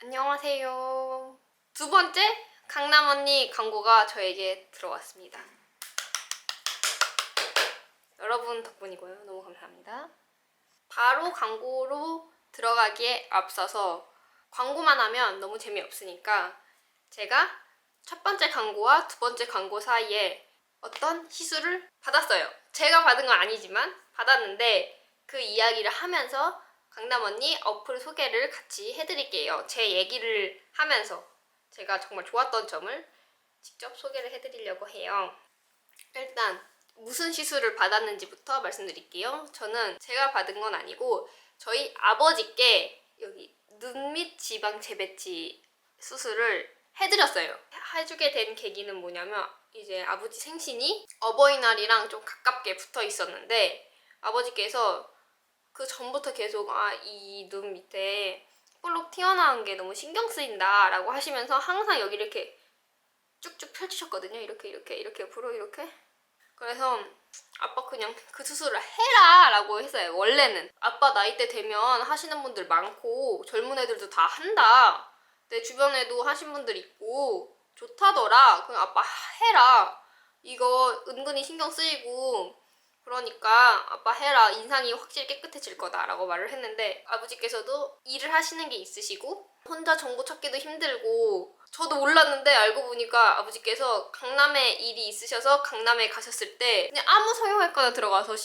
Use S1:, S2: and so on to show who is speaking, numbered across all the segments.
S1: 안녕하세요. 두 번째 강남 언니 광고가 저에게 들어왔습니다. 여러분 덕분이고요. 너무 감사합니다. 바로 광고로 들어가기에 앞서서 광고만 하면 너무 재미없으니까 제가 첫 번째 광고와 두 번째 광고 사이에 어떤 시술을 받았어요. 제가 받은 건 아니지만 받았는데 그 이야기를 하면서 강남 언니 어플 소개를 같이 해드릴게요. 제 얘기를 하면서 제가 정말 좋았던 점을 직접 소개를 해드리려고 해요. 일단 무슨 시술을 받았는지부터 말씀드릴게요. 저는 제가 받은 건 아니고 저희 아버지께 여기 눈 밑 지방 재배치 수술을 해드렸어요. 해주게 된 계기는 뭐냐면 이제 아버지 생신이 어버이날이랑 좀 가깝게 붙어 있었는데 아버지께서 그 전부터 계속 이 눈 밑에 볼록 튀어나온 게 너무 신경 쓰인다 라고 하시면서 항상 여기 이렇게 쭉쭉 펼치셨거든요. 이렇게 옆으로 이렇게. 그래서 아빠 그냥 그 수술을 해라 라고 했어요. 원래는 아빠 나이대 되면 하시는 분들 많고 젊은 애들도 다 한다. 내 주변에도 하신 분들 있고 좋다더라. 그냥 아빠 해라. 이거 은근히 신경 쓰이고 그러니까 아빠 해라. 인상이 확실히 깨끗해질 거다 라고 말을 했는데 아버지께서도 일을 하시는 게 있으시고 혼자 정보 찾기도 힘들고 저도 몰랐는데 알고 보니까 아버지께서 강남에 일이 있으셔서 강남에 가셨을 때 그냥 아무 성형외과나 들어가서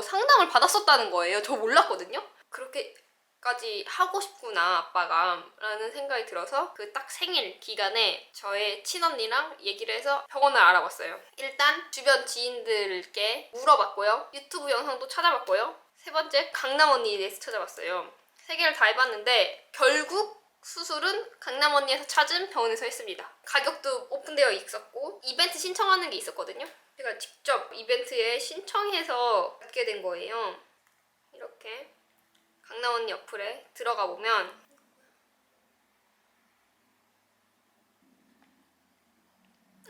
S1: 상담을 받았었다는 거예요. 저 몰랐거든요. 그렇게까지 하고 싶구나 아빠가 라는 생각이 들어서 그 딱 생일 기간에 저의 친언니랑 얘기를 해서 병원을 알아봤어요. 일단 주변 지인들께 물어봤고요. 유튜브 영상도 찾아봤고요. 세 번째 강남 언니에 대해서 찾아봤어요. 세 개를 다 해봤는데 결국 수술은 강남 언니에서 찾은 병원에서 했습니다. 가격도 오픈되어 있었고 이벤트 신청하는 게 있었거든요. 제가 직접 이벤트에 신청해서 받게 된 거예요. 이렇게 강남 언니 어플에 들어가 보면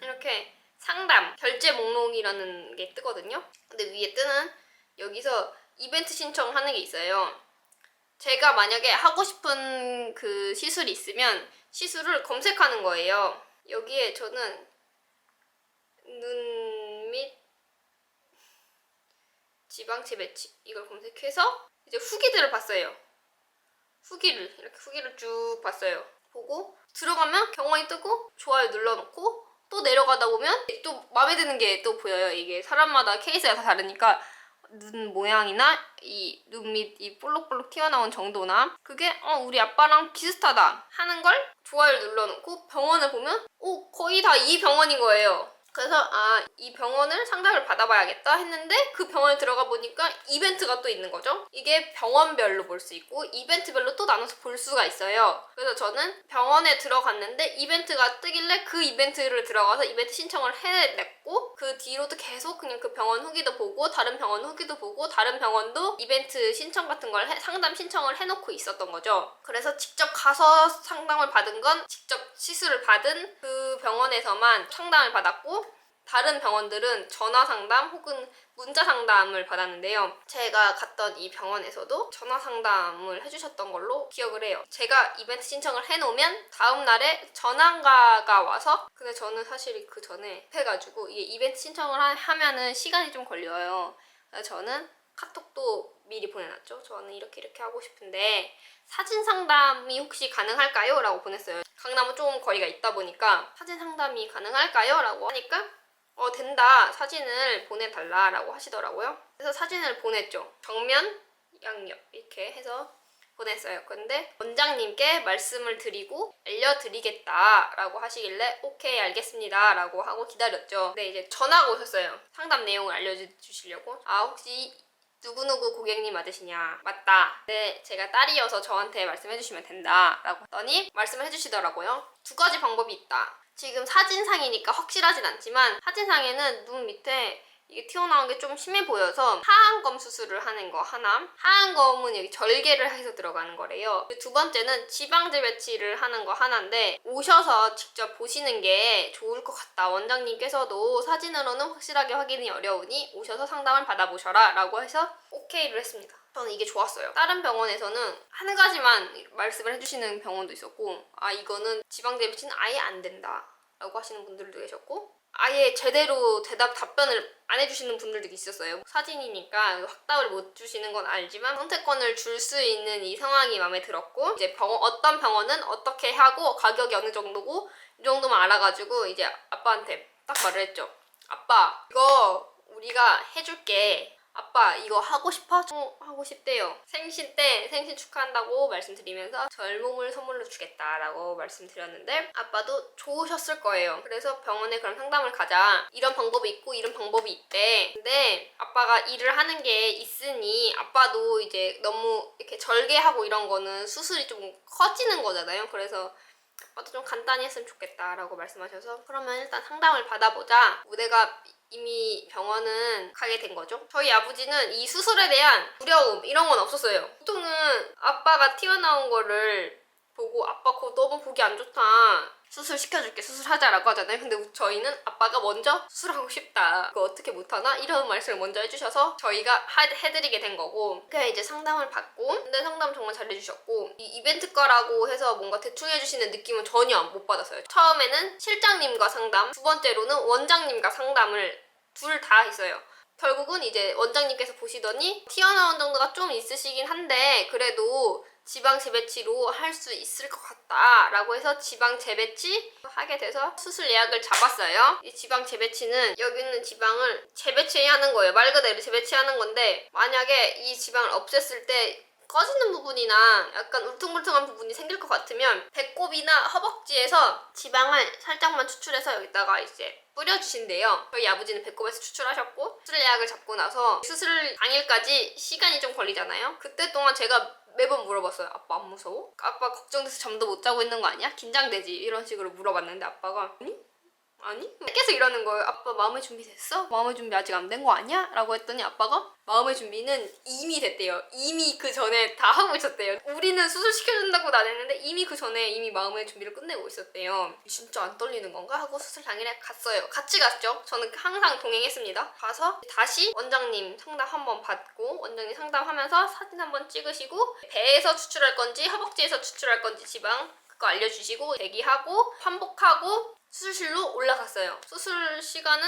S1: 이렇게 상담, 결제 목록이라는 게 뜨거든요. 근데 위에 뜨는 여기서 이벤트 신청하는 게 있어요. 제가 만약에 하고 싶은 그 시술이 있으면 시술을 검색하는 거예요. 여기에 저는 눈 밑 지방 재배치 이걸 검색해서 이제 후기들을 봤어요. 후기를 쭉 봤어요. 보고 들어가면 경원이 뜨고 좋아요 눌러놓고 또 내려가다 보면 또 마음에 드는 게 또 보여요. 이게 사람마다 케이스가 다 다르니까 눈 모양이나 이 눈 밑 이 볼록볼록 튀어나온 정도나 그게 우리 아빠랑 비슷하다 하는 걸 좋아요를 눌러놓고 병원을 보면 거의 다 이 병원인 거예요. 그래서 이 병원을 상담을 받아봐야겠다 했는데 그 병원에 들어가 보니까 이벤트가 또 있는 거죠. 이게 병원별로 볼 수 있고 이벤트별로 또 나눠서 볼 수가 있어요. 그래서 저는 병원에 들어갔는데 이벤트가 뜨길래 그 이벤트를 들어가서 이벤트 신청을 해냈고 그 뒤로도 계속 그냥 그 병원 후기도 보고 다른 병원 후기도 보고 다른 병원도 이벤트 신청 같은 걸 상담 신청을 해놓고 있었던 거죠. 그래서 직접 가서 상담을 받은 건 직접 시술을 받은 그 병원에서만 상담을 받았고 다른 병원들은 전화 상담 혹은 문자 상담을 받았는데요. 제가 갔던 이 병원에서도 전화 상담을 해주셨던 걸로 기억을 해요. 제가 이벤트 신청을 해놓으면 다음 날에 전화가 와서 근데 저는 사실 그 전에 해가지고 이게 이벤트 신청을 하면은 시간이 좀 걸려요. 그래서 저는 카톡도 미리 보내놨죠. 저는 이렇게 하고 싶은데 사진 상담이 혹시 가능할까요? 라고 보냈어요. 강남은 조금 거리가 있다 보니까 사진 상담이 가능할까요? 라고 하니까 된다. 사진을 보내달라 라고 하시더라고요. 그래서 사진을 보냈죠. 정면, 양옆 이렇게 해서 보냈어요. 근데 원장님께 말씀을 드리고 알려드리겠다 라고 하시길래 오케이 알겠습니다 라고 하고 기다렸죠. 근데 이제 전화가 오셨어요. 상담 내용을 알려주시려고. 혹시 누구누구 고객님 맞으시냐? 맞다. 네, 제가 딸이어서 저한테 말씀해주시면 된다 라고 했더니 말씀을 해주시더라고요. 두 가지 방법이 있다. 지금 사진상이니까 확실하진 않지만 사진상에는 눈 밑에 이게 튀어나온 게 좀 심해 보여서 하안검 수술을 하는 거 하나. 하안검은 여기 절개를 해서 들어가는 거래요. 두 번째는 지방제 배치를 하는 거 하나인데 오셔서 직접 보시는 게 좋을 것 같다. 원장님께서도 사진으로는 확실하게 확인이 어려우니 오셔서 상담을 받아보셔라 라고 해서 오케이를 했습니다. 저는 이게 좋았어요. 다른 병원에서는 한 가지만 말씀을 해주시는 병원도 있었고 이거는 지방제 배치는 아예 안 된다 라고 하시는 분들도 계셨고 아예 제대로 답변을 안 해주시는 분들도 있었어요. 사진이니까 확답을 못 주시는 건 알지만 선택권을 줄 수 있는 이 상황이 마음에 들었고 이제 어떤 병원은 어떻게 하고 가격이 어느 정도고 이 정도만 알아가지고 이제 아빠한테 딱 말을 했죠. 아빠 이거 우리가 해줄게. 아빠 이거 하고 싶어? 하고 싶대요. 생신 때 생신 축하한다고 말씀드리면서 젊음을 선물로 주겠다라고 말씀드렸는데 아빠도 좋으셨을 거예요. 그래서 병원에 그럼 상담을 가자. 이런 방법이 있고 이런 방법이 있대. 근데 아빠가 일을 하는 게 있으니 아빠도 이제 너무 이렇게 절개하고 이런 거는 수술이 좀 커지는 거잖아요. 그래서 아빠도 좀 간단히 했으면 좋겠다라고 말씀하셔서 그러면 일단 상담을 받아보자. 내가 이미 병원은 가게 된 거죠. 저희 아버지는 이 수술에 대한 두려움 이런 건 없었어요. 보통은 아빠가 튀어나온 거를 보고 아빠 그거 너무 보기 안 좋다. 수술 시켜줄게. 수술하자라고 하잖아요. 근데 저희는 아빠가 먼저 수술하고 싶다. 그거 어떻게 못하나? 이런 말씀을 먼저 해주셔서 저희가 해드리게 된 거고 그냥 이제 상담을 받고 근데 상담 정말 잘해주셨고 이 이벤트 거라고 해서 뭔가 대충 해주시는 느낌은 전혀 못 받았어요. 처음에는 실장님과 상담, 두 번째로는 원장님과 상담을 둘 다 했어요. 결국은 이제 원장님께서 보시더니 튀어나온 정도가 좀 있으시긴 한데 그래도 지방 재배치로 할 수 있을 것 같다 라고 해서 지방 재배치 하게 돼서 수술 예약을 잡았어요. 이 지방 재배치는 여기 있는 지방을 재배치하는 거예요. 말 그대로 재배치하는 건데 만약에 이 지방을 없앴을 때 꺼지는 부분이나 약간 울퉁불퉁한 부분이 생길 것 같으면 배꼽이나 허벅지에서 지방을 살짝만 추출해서 여기다가 이제 뿌려주신대요. 저희 아버지는 배꼽에서 추출하셨고 수술 예약을 잡고 나서 수술 당일까지 시간이 좀 걸리잖아요. 그때 동안 제가 매번 물어봤어요. 아빠 안 무서워? 아빠 걱정돼서 잠도 못 자고 있는 거 아니야? 긴장되지? 이런 식으로 물어봤는데 아빠가 아니? 계속 이러는 거예요. 아빠 마음의 준비 됐어? 마음의 준비 아직 안 된 거 아니야? 라고 했더니 아빠가 마음의 준비는 이미 됐대요. 이미 그 전에 다 하고 있었대요. 우리는 수술 시켜준다고도 안 했는데 이미 그 전에 이미 마음의 준비를 끝내고 있었대요. 진짜 안 떨리는 건가? 하고 수술 당일에 갔어요. 같이 갔죠. 저는 항상 동행했습니다. 가서 다시 원장님 상담 한번 받고 원장님 상담하면서 사진 한번 찍으시고 배에서 추출할 건지 허벅지에서 추출할 건지 지방 그거 알려주시고 대기하고 환복하고 수술실로 올라갔어요. 수술 시간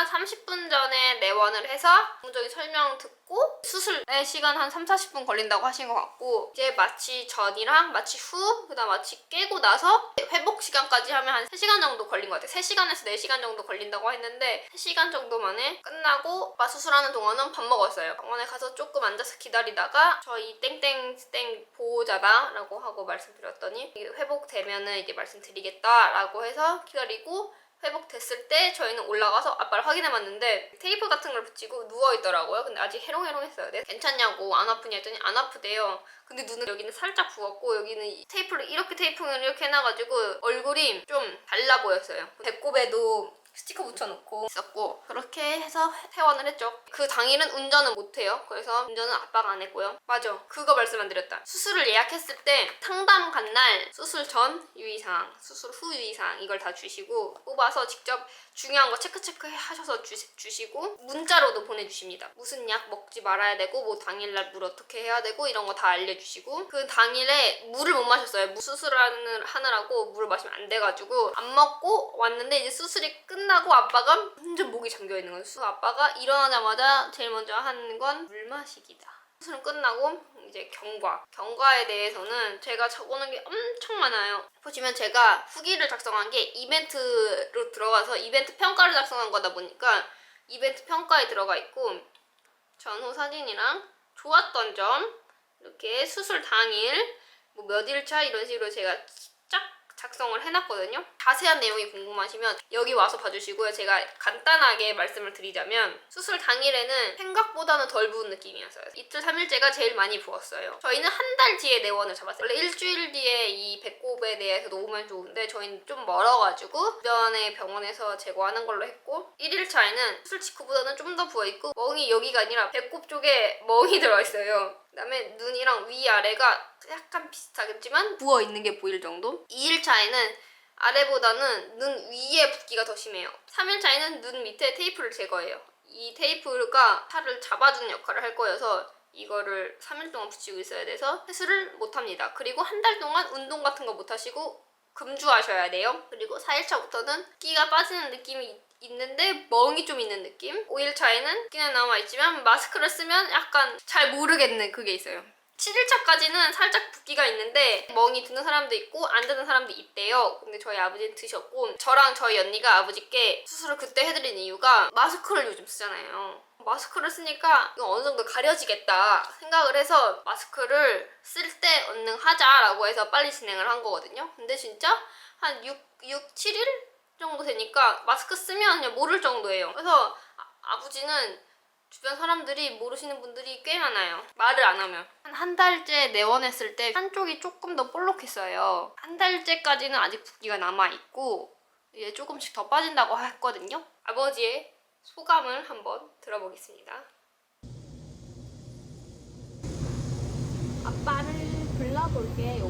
S1: 30분 전에 내원을 해서 전문적인 설명 듣고 수술의 시간 한 3-40분 걸린다고 하신 것 같고 이제 마취 전이랑 마취 후 그다음 마취 깨고 나서 회복 시간까지 하면 한 3시간 정도 걸린 것 같아요. 3시간에서 4시간 정도 걸린다고 했는데 3시간 정도 만에 끝나고 아빠 수술하는 동안은 밥 먹었어요. 병원에 가서 조금 앉아서 기다리다가 저희 땡땡땡 보호자다 라고 하고 말씀드렸더니 회복되면은 이제 말씀드리겠다 라고 해서 기다리고 회복됐을 때 저희는 올라가서 아빠를 확인해봤는데 테이프 같은 걸 붙이고 누워있더라고요. 근데 아직 해롱해롱했어요. 내가 괜찮냐고 안 아프냐 했더니 안 아프대요. 근데 눈은 여기는 살짝 부었고 여기는 테이프를 테이프를 이렇게 해놔가지고 얼굴이 좀 달라 보였어요. 배꼽에도 스티커 붙여놓고 있었고 그렇게 해서 퇴원을 했죠. 그 당일은 운전은 못해요. 그래서 운전은 아빠가 안 했고요. 맞아. 그거 말씀 안 드렸다. 수술을 예약했을 때 상담 간 날 수술 전 유의사항, 수술 후 유의사항 이걸 다 주시고 뽑아서 직접 중요한 거 체크 하셔서 주시고 문자로도 보내주십니다. 무슨 약 먹지 말아야 되고 뭐 당일날 물 어떻게 해야 되고 이런 거 다 알려주시고 그 당일에 물을 못 마셨어요. 수술을 하느라고 물을 마시면 안 돼가지고 안 먹고 왔는데 이제 수술이 끝나고 아빠가 완전 목이 잠겨있는 거예요. 아빠가 일어나자마자 제일 먼저 하는 건 물 마시기다. 수술 끝나고 이제 경과에 대해서는 제가 적어놓은 게 엄청 많아요. 보시면 제가 후기를 작성한 게 이벤트로 들어가서 이벤트 평가를 작성한 거다 보니까 이벤트 평가에 들어가 있고 전후 사진이랑 좋았던 점 이렇게 수술 당일 뭐 몇 일차 이런 식으로 제가 쫙 작성을 해놨거든요. 자세한 내용이 궁금하시면 여기 와서 봐주시고요. 제가 간단하게 말씀을 드리자면 수술 당일에는 생각보다는 덜 부은 느낌이었어요. 이틀 3일째가 제일 많이 부었어요. 저희는 한 달 뒤에 내원을 잡았어요. 원래 일주일 뒤에 이 배꼽에 대해서 놓으면 좋은데 저희는 좀 멀어가지고 주변의 병원에서 제거하는 걸로 했고 1일차에는 수술 직후보다는 좀 더 부어있고 멍이 여기가 아니라 배꼽 쪽에 멍이 들어있어요. 그다음에 눈이랑 위아래가 약간 비슷하겠지만 부어있는 게 보일 정도. 2일차에는 아래보다는 눈 위에 붓기가 더 심해요. 3일차에는 눈 밑에 테이프를 제거해요. 이 테이프가 살을 잡아주는 역할을 할 거여서 이거를 3일 동안 붙이고 있어야 돼서 회수를 못합니다. 그리고 한 달 동안 운동 같은 거 못하시고 금주하셔야 돼요. 그리고 4일차부터는 끼가 빠지는 느낌이 있는데 멍이 좀 있는 느낌. 5일차에는 끼는 남아있지만 마스크를 쓰면 약간 잘 모르겠는 그게 있어요. 7일차까지는 살짝 붓기가 있는데 멍이 드는 사람도 있고 안 드는 사람도 있대요. 근데 저희 아버지는 드셨고 저랑 저희 언니가 아버지께 수술을 그때 해드린 이유가 마스크를 요즘 쓰잖아요. 마스크를 쓰니까 이거 어느 정도 가려지겠다 생각을 해서 마스크를 쓸 때 얼른 하자라고 해서 빨리 진행을 한 거거든요. 근데 진짜 한 6, 7일 정도 되니까 마스크 쓰면 그냥 모를 정도예요. 그래서 아버지는 주변 사람들이 모르시는 분들이 꽤 많아요. 말을 안 하면. 한 달째 내원했을 때 한쪽이 조금 더 볼록했어요. 한 달째까지는 아직 붓기가 남아있고 이제 조금씩 더 빠진다고 했거든요. 아버지의 소감을 한번 들어보겠습니다. 아빠를 불러볼게요.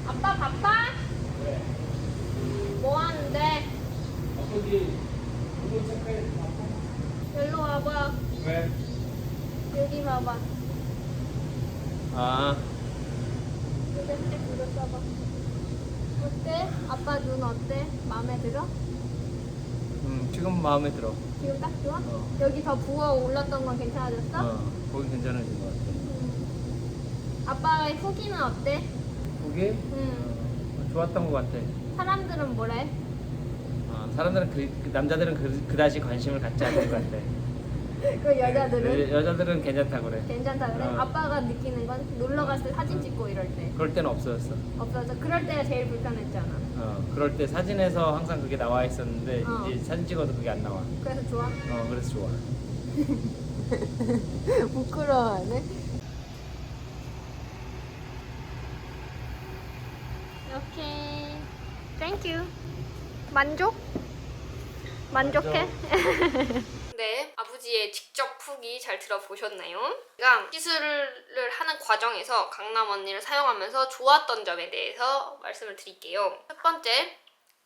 S1: 아빠 바빠?
S2: 네.
S1: 뭐 하는데?
S2: 아버지, 이거 잠깐 바빠?
S1: 여기로 와봐.
S2: 왜?
S1: 여기 봐봐.
S2: 아,
S1: 이렇게 물어 써봐. 어때? 아빠 눈 어때? 마음에 들어?
S2: 지금 마음에 들어.
S1: 지금 딱 좋아?
S2: 어.
S1: 여기 더 부어 올랐던 건 괜찮아졌어?
S2: 거기 괜찮아진 것 같아.
S1: 아빠의 후기는 어때?
S2: 거기? 좋았던 것 같아.
S1: 사람들은 뭐래?
S2: 사람들은 남자들은 그다지 관심을 갖지 않는 것 같아.
S1: 그 여자들은?
S2: 여자들은 괜찮다 그래.
S1: 괜찮다 그래?
S2: 어.
S1: 아빠가 느끼는 건 놀러 갔을 때 사진 찍고 이럴 때
S2: 그럴 때는 없어졌어.
S1: 없어서 그럴 때가 제일 불편했잖아.
S2: 그럴 때 사진에서 항상 그게 나와 있었는데
S1: 어.
S2: 이제 사진 찍어도 그게 안 나와.
S1: 그래서 좋아?
S2: 그래서 좋아.
S1: 부끄러워하네. 오케이. 땡큐. 만족? 만족해? 네, 아버지의 직접 후기 잘 들어보셨나요? 제가 시술을 하는 과정에서 강남 언니를 사용하면서 좋았던 점에 대해서 말씀을 드릴게요. 첫 번째,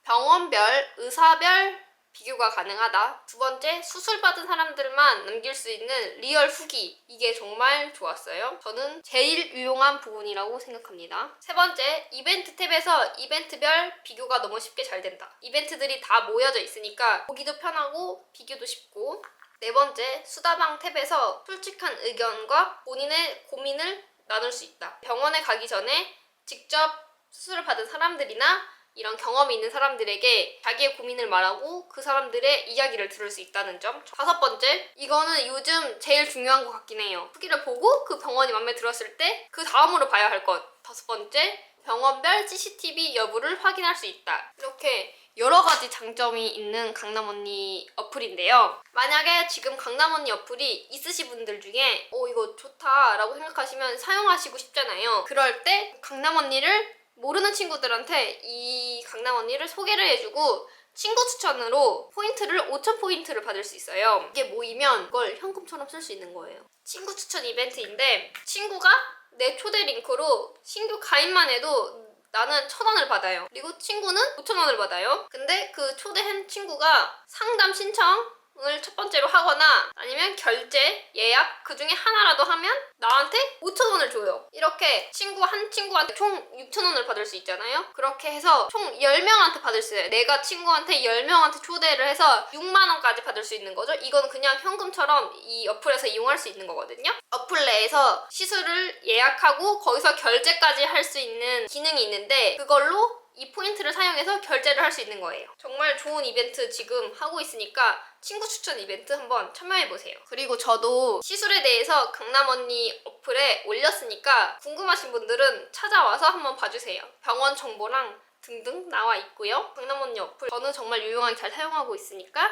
S1: 병원별, 의사별 비교가 가능하다. 두 번째, 수술받은 사람들만 남길 수 있는 리얼 후기. 이게 정말 좋았어요. 저는 제일 유용한 부분이라고 생각합니다. 세 번째, 이벤트 탭에서 이벤트별 비교가 너무 쉽게 잘 된다. 이벤트들이 다 모여져 있으니까 보기도 편하고 비교도 쉽고. 네 번째, 수다방 탭에서 솔직한 의견과 본인의 고민을 나눌 수 있다. 병원에 가기 전에 직접 수술을 받은 사람들이나 이런 경험이 있는 사람들에게 자기의 고민을 말하고 그 사람들의 이야기를 들을 수 있다는 점. 다섯 번째, 이거는 요즘 제일 중요한 것 같긴 해요. 후기를 보고 그 병원이 마음에 들었을 때 그 다음으로 봐야 할 것. 다섯 번째, 병원별 CCTV 여부를 확인할 수 있다. 이렇게 여러 가지 장점이 있는 강남 언니 어플인데요. 만약에 지금 강남 언니 어플이 있으신 분들 중에 이거 좋다라고 생각하시면 사용하시고 싶잖아요. 그럴 때 강남 언니를 모르는 친구들한테 이 강남 언니를 소개를 해주고 친구 추천으로 포인트를 5,000포인트를 받을 수 있어요. 이게 모이면 이걸 현금처럼 쓸 수 있는 거예요. 친구 추천 이벤트인데 친구가 내 초대 링크로 신규 가입만 해도 나는 1,000원을 받아요. 그리고 친구는 5,000원을 받아요. 근데 그 초대한 친구가 상담 신청을 첫 번째로 하거나 아니면 결제, 예약 그 중에 하나라도 하면 나한테 5,000원을 줘요. 이렇게 한 친구한테 총 6,000원을 받을 수 있잖아요. 그렇게 해서 총 10명한테 받을 수 있어요. 내가 친구한테 10명한테 초대를 해서 6만 원까지 받을 수 있는 거죠. 이건 그냥 현금처럼 이 어플에서 이용할 수 있는 거거든요. 어플 내에서 시술을 예약하고 거기서 결제까지 할 수 있는 기능이 있는데 그걸로 이 포인트를 사용해서 결제를 할 수 있는 거예요. 정말 좋은 이벤트 지금 하고 있으니까 친구 추천 이벤트 한번 참여해보세요. 그리고 저도 시술에 대해서 강남 언니 어플에 올렸으니까 궁금하신 분들은 찾아와서 한번 봐주세요. 병원 정보랑 등등 나와 있고요. 강남 언니 어플 저는 정말 유용하게 잘 사용하고 있으니까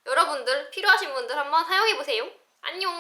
S1: 여러분들 필요하신 분들 한번 사용해보세요. 안녕.